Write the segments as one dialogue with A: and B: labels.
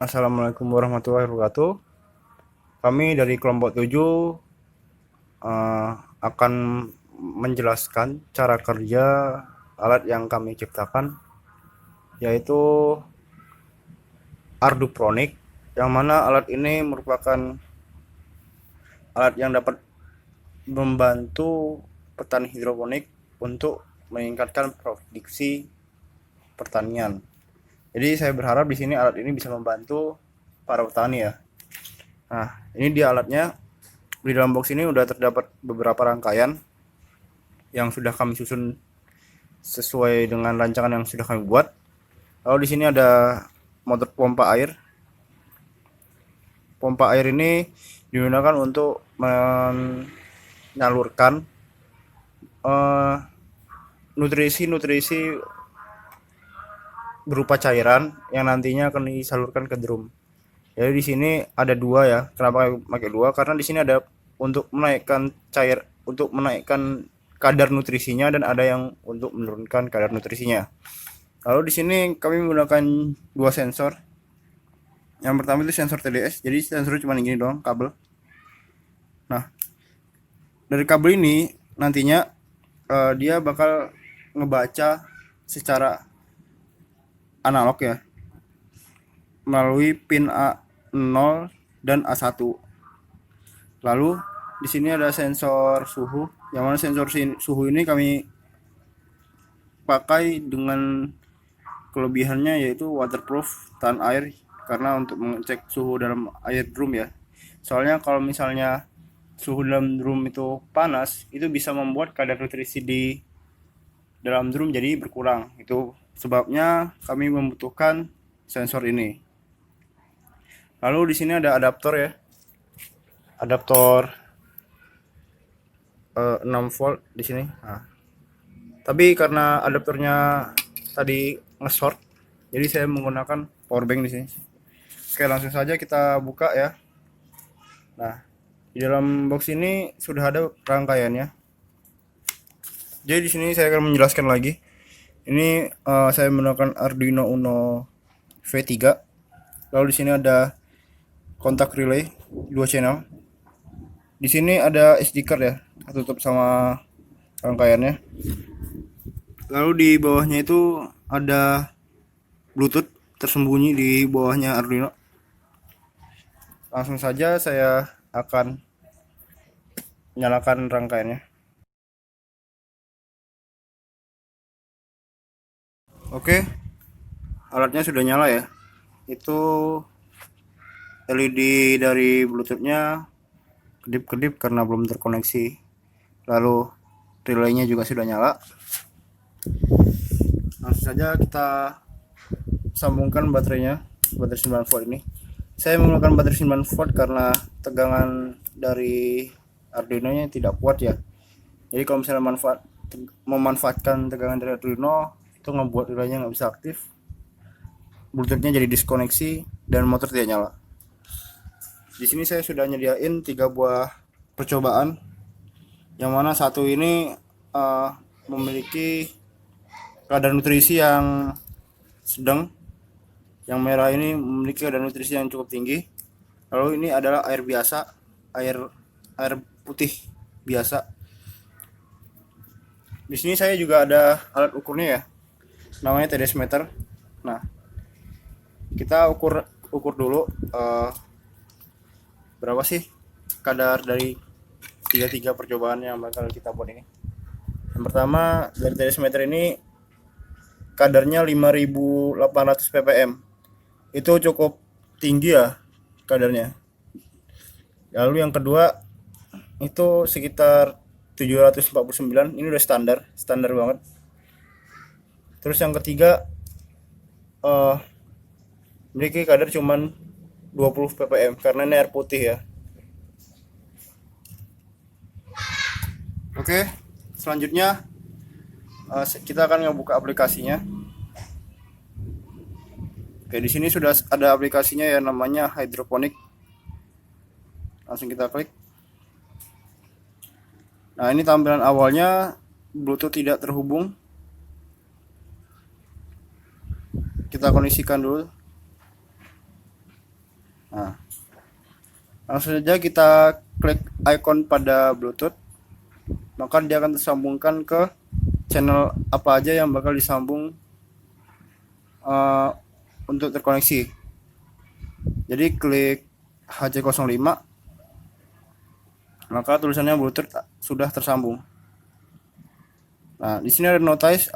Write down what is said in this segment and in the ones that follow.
A: Assalamualaikum warahmatullahi wabarakatuh. Kami dari kelompok 7 eh, akan menjelaskan cara kerja alat yang kami ciptakan, yaitu Ardupronic, yang mana alat ini merupakan alat yang dapat membantu petani hidroponik untuk meningkatkan produksi pertanian. Jadi saya berharap di sini alat ini bisa membantu para petani ya. Nah, ini dia alatnya. Di dalam box ini udah terdapat beberapa rangkaian yang sudah kami susun sesuai dengan rancangan yang sudah kami buat. Lalu di sini ada motor pompa air. Pompa air ini digunakan untuk menyalurkan nutrisi-nutrisi berupa cairan yang nantinya akan disalurkan ke drum. Jadi di sini ada dua ya. Kenapa pakai dua? Karena di sini ada untuk menaikkan untuk menaikkan kadar nutrisinya, dan ada yang untuk menurunkan kadar nutrisinya. Lalu di sini kami menggunakan dua sensor. Yang pertama itu sensor TDS. Jadi sensor cuma gini doang, kabel. Nah, dari kabel ini nantinya dia bakal ngebaca secara analog ya, melalui pin A0 dan A1. Lalu di sini ada sensor suhu, yang mana sensor suhu ini kami pakai dengan kelebihannya yaitu waterproof, tahan air, karena untuk mengecek suhu dalam air drum ya. Soalnya kalau misalnya suhu dalam drum itu panas, itu bisa membuat kadar nutrisi di dalam drum jadi berkurang. Itu sebabnya kami membutuhkan sensor ini. Lalu di sini ada adaptor ya. Adaptor 6 volt di sini. Nah, tapi karena adaptornya tadi nge-short, jadi saya menggunakan power bank di sini. Oke, langsung saja kita buka ya. Nah, di dalam box ini sudah ada rangkaiannya. Jadi di sini saya akan menjelaskan lagi. Ini saya menggunakan Arduino Uno V3. Lalu di sini ada kontak relay 2 channel. Di sini ada SD card ya, tutup sama rangkaiannya. Lalu di bawahnya itu ada Bluetooth tersembunyi di bawahnya Arduino. Langsung saja saya akan nyalakan rangkaiannya. Oke, alatnya sudah nyala ya. Itu LED dari Bluetoothnya kedip-kedip karena belum terkoneksi. Lalu relaynya juga sudah nyala. Langsung saja kita sambungkan baterainya, baterai 9 volt ini. Saya menggunakan baterai 9 volt karena tegangan dari Arduino nya tidak kuat ya. Jadi kalau misalnya memanfaatkan tegangan dari Arduino, itu membuat relaynya nggak bisa aktif, Bluetoothnya jadi diskoneksi, dan motor tidak nyala. Di sini saya sudah nyediain 3 buah percobaan, yang mana satu ini memiliki kadar nutrisi yang sedang, yang merah ini memiliki kadar nutrisi yang cukup tinggi. Lalu ini adalah air biasa, air putih biasa. Di sini saya juga ada alat ukurnya ya, namanya TDS meter. Nah, kita ukur dulu berapa sih kadar dari tiga percobaan yang bakal kita buat ini. Yang pertama, dari TDS meter ini kadarnya 5800 ppm. Itu cukup tinggi ya kadarnya. Lalu yang kedua itu sekitar 749. Ini udah standar banget. Terus yang ketiga memiliki kadar cuman 20 ppm karena ini air putih ya. Oke, selanjutnya kita akan ngebuka aplikasinya. Oke, di sini sudah ada aplikasinya yang namanya Hydroponic. Langsung kita klik. Nah, ini tampilan awalnya, Bluetooth tidak terhubung. Kita kondisikan dulu. Nah, langsung saja kita klik icon pada Bluetooth, maka dia akan tersambungkan ke channel apa aja yang bakal disambung untuk terkoneksi. Jadi klik HC05, maka tulisannya Bluetooth sudah tersambung. Nah, di sini ada notice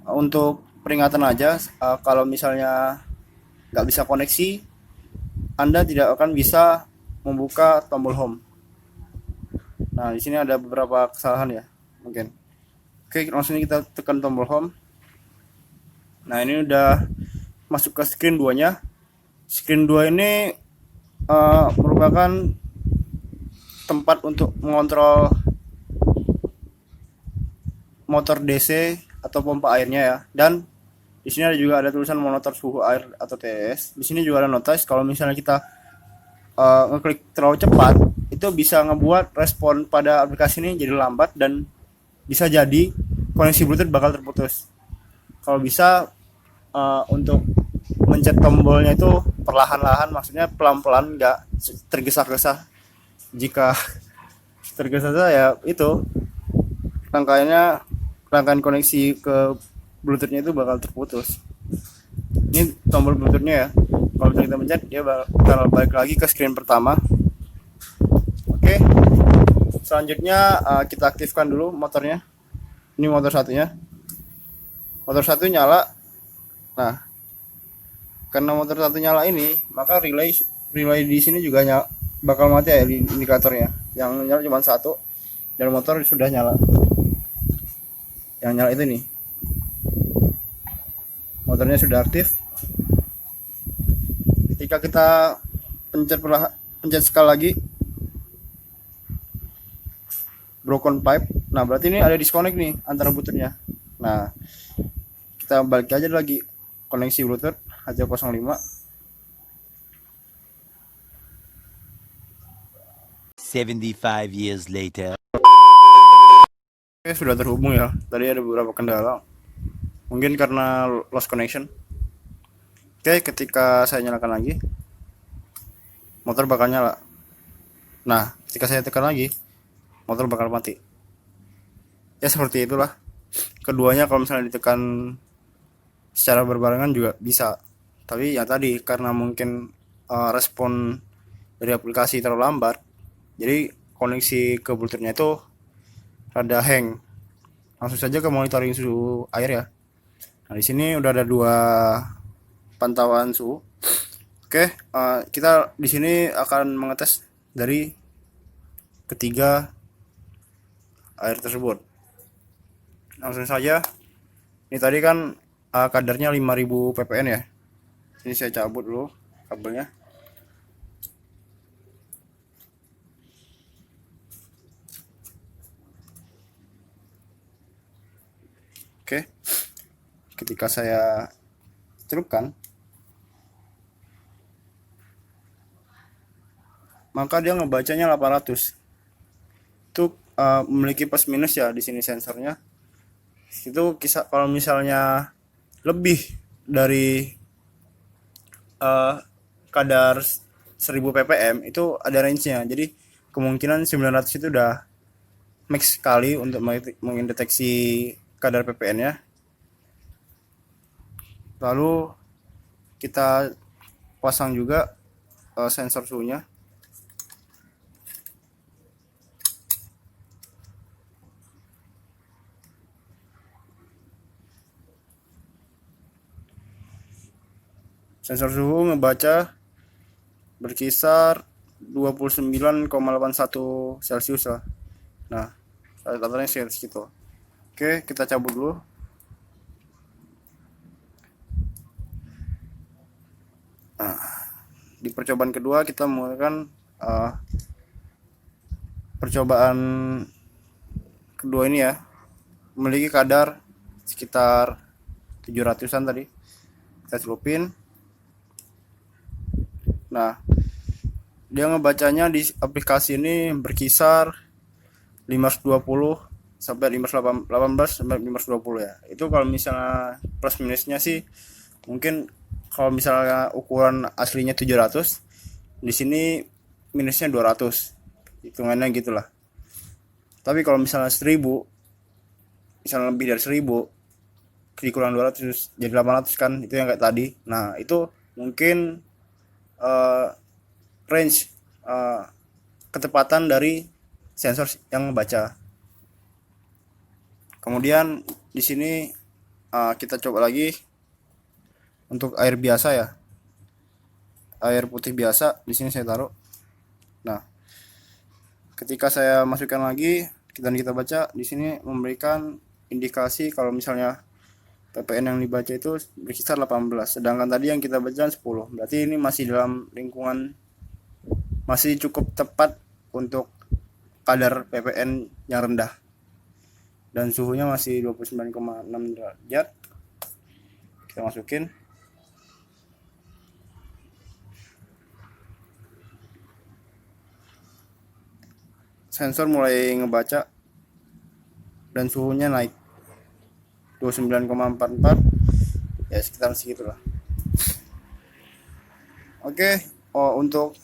A: untuk peringatan aja, kalau misalnya nggak bisa koneksi, Anda tidak akan bisa membuka tombol home. Nah, di sini ada beberapa kesalahan ya, mungkin. Oke, langsung kita tekan tombol home. Nah, ini udah masuk ke screen 2-nya. Screen 2 ini merupakan tempat untuk mengontrol motor DC atau pompa airnya ya. Dan di sini ada tulisan monitor suhu air atau TS. Di sini juga ada notice kalau misalnya kita ngeklik terlalu cepat, itu bisa ngebuat respon pada aplikasi ini jadi lambat dan bisa jadi koneksi Bluetooth bakal terputus. Kalau bisa untuk mencet tombolnya itu perlahan-lahan, maksudnya pelan-pelan, nggak tergesa-gesa. Jika tergesa-gesa ya itu rangkaian koneksi ke Bluetoothnya itu bakal terputus. Ini tombol Bluetoothnya ya. Kalau kita pencet, dia bakal balik lagi ke screen pertama. Oke, selanjutnya kita aktifkan dulu motornya. Ini motor satunya. Motor satu nyala. Nah, karena motor satu nyala ini, maka relay di sini juga bakal mati ya indikatornya. Yang nyala cuma satu dan motor sudah nyala. Yang nyala itu nih, motornya sudah aktif. Ketika kita pencet sekali lagi, broken pipe. Nah, berarti ini ada disconnect nih antara Bluetoothnya. Nah, kita balik aja lagi koneksi Bluetooth HC05.
B: 75 years later.
A: Oke, sudah terhubung ya. Tadi ada beberapa kendala. Mungkin karena lost connection. Oke, ketika saya nyalakan lagi, motor bakal nyala. Nah, ketika saya tekan lagi, motor bakal mati. Ya seperti itulah. Keduanya kalau misalnya ditekan secara berbarengan juga bisa. Tapi ya tadi karena mungkin respon dari aplikasi terlalu lambat, jadi koneksi ke Bluetoothnya itu rada hang. Langsung saja ke monitoring suhu air ya. Nah, di sini udah ada 2 pantauan suhu. Oke, kita di sini akan mengetes dari ketiga air tersebut. Langsung saja. Ini tadi kan kadarnya 5000 ppm ya. Ini saya cabut dulu kabelnya. Oke. Ketika saya celupkan, maka dia ngebacanya 800. Itu memiliki plus minus ya di sini sensornya. Itu kisah kalau misalnya lebih dari kadar 1000 ppm itu ada range-nya. Jadi kemungkinan 900 itu udah max sekali untuk mendeteksi kadar ppm-nya. Lalu kita pasang juga sensor suhunya. Sensor suhu ngebaca berkisar 29,81 Celcius lah. Nah, rata-ratanya segitu. Oke, kita cabut dulu. Nah, di percobaan kedua kita menggunakan percobaan kedua ini ya, memiliki kadar sekitar 700-an tadi. Kita celupin. Nah, dia ngebacanya di aplikasi ini berkisar 520 sampai 518 sampai 520 ya. Itu kalau misalnya plus minusnya sih mungkin kalau misalnya ukuran aslinya 700, di sini minusnya 200, hitungannya gitulah. Tapi kalau misalnya 1000, misalnya lebih dari 1000 dikurang 200 jadi 800 kan, itu yang kayak tadi. Nah itu mungkin uh, range ketepatan dari sensor yang membaca. Kemudian di sini kita coba lagi untuk air biasa ya, air putih biasa. Di sini saya taruh. Nah, ketika saya masukkan lagi dan kita baca, di sini memberikan indikasi kalau misalnya ppn yang dibaca itu berkisar 18, sedangkan tadi yang kita baca 10. Berarti ini masih dalam lingkungan, masih cukup tepat untuk kadar ppn yang rendah, dan suhunya masih 29,6 derajat. Kita masukin. Sensor mulai ngebaca dan suhunya naik 29,44, ya sekitar segitulah. Oke. Untuk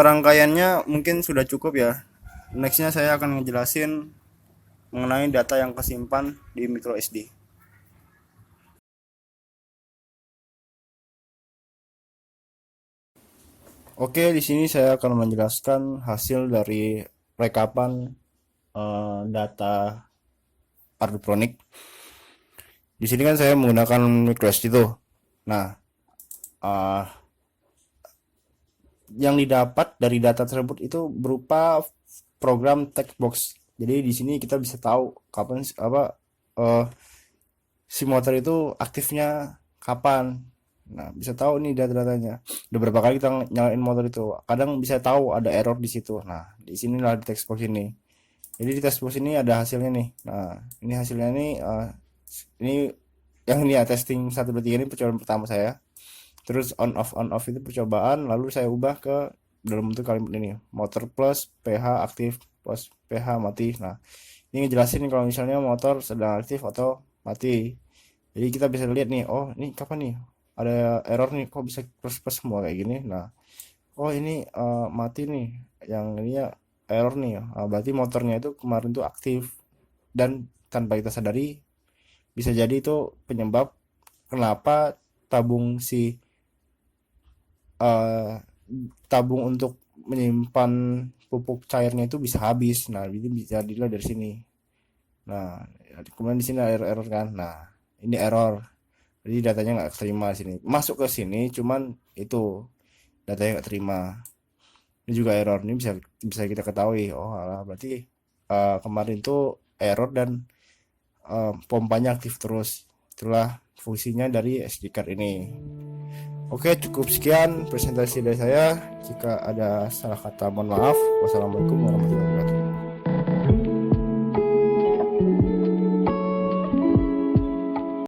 A: rangkaiannya mungkin sudah cukup ya. Nextnya saya akan ngejelasin mengenai data yang kesimpan di micro SD. Oke, di sini saya akan menjelaskan hasil dari rekapan data Pardupronic. Di sini kan saya menggunakan microSD tuh. Nah, yang didapat dari data tersebut itu berupa program text box. Jadi di sini kita bisa tahu kapan si motor itu aktifnya kapan. Nah, bisa tahu nih data-datanya. Udah berapa kali kita nyalain motor itu. Kadang bisa tahu ada error di situ. Nah, di sinilah di text box ini. Jadi di text box ini ada hasilnya nih. Nah, ini hasilnya nih, ini yang ini ya, testing 1 2 3 ini percobaan pertama saya. Terus on off itu percobaan, lalu saya ubah ke dalam bentuk kalimat ini. Motor plus pH aktif plus pH mati. Nah, ini ngejelasin kalau misalnya motor sedang aktif atau mati. Jadi kita bisa lihat nih, oh ini kapan nih ada error nih, kok bisa plus semua kayak gini. Nah, oh ini mati nih, yang ini ya error nih. Berarti motornya itu kemarin tuh aktif, dan tanpa kita sadari bisa jadi itu penyebab kenapa tabung tabung untuk menyimpan pupuk cairnya itu bisa habis. Nah, ini bisa dilihat dari sini. Nah, kemudian di sini ada error kan. Nah, ini error. Jadi datanya nggak terima sini. Masuk ke sini, cuman itu datanya nggak terima. Ini juga error. Ini bisa kita ketahui. Oh, alah, berarti kemarin tuh error dan pompanya aktif terus. Itulah fungsinya dari SD card ini. Oke, cukup sekian presentasi dari saya. Jika ada salah kata mohon maaf. Wassalamualaikum warahmatullahi wabarakatuh.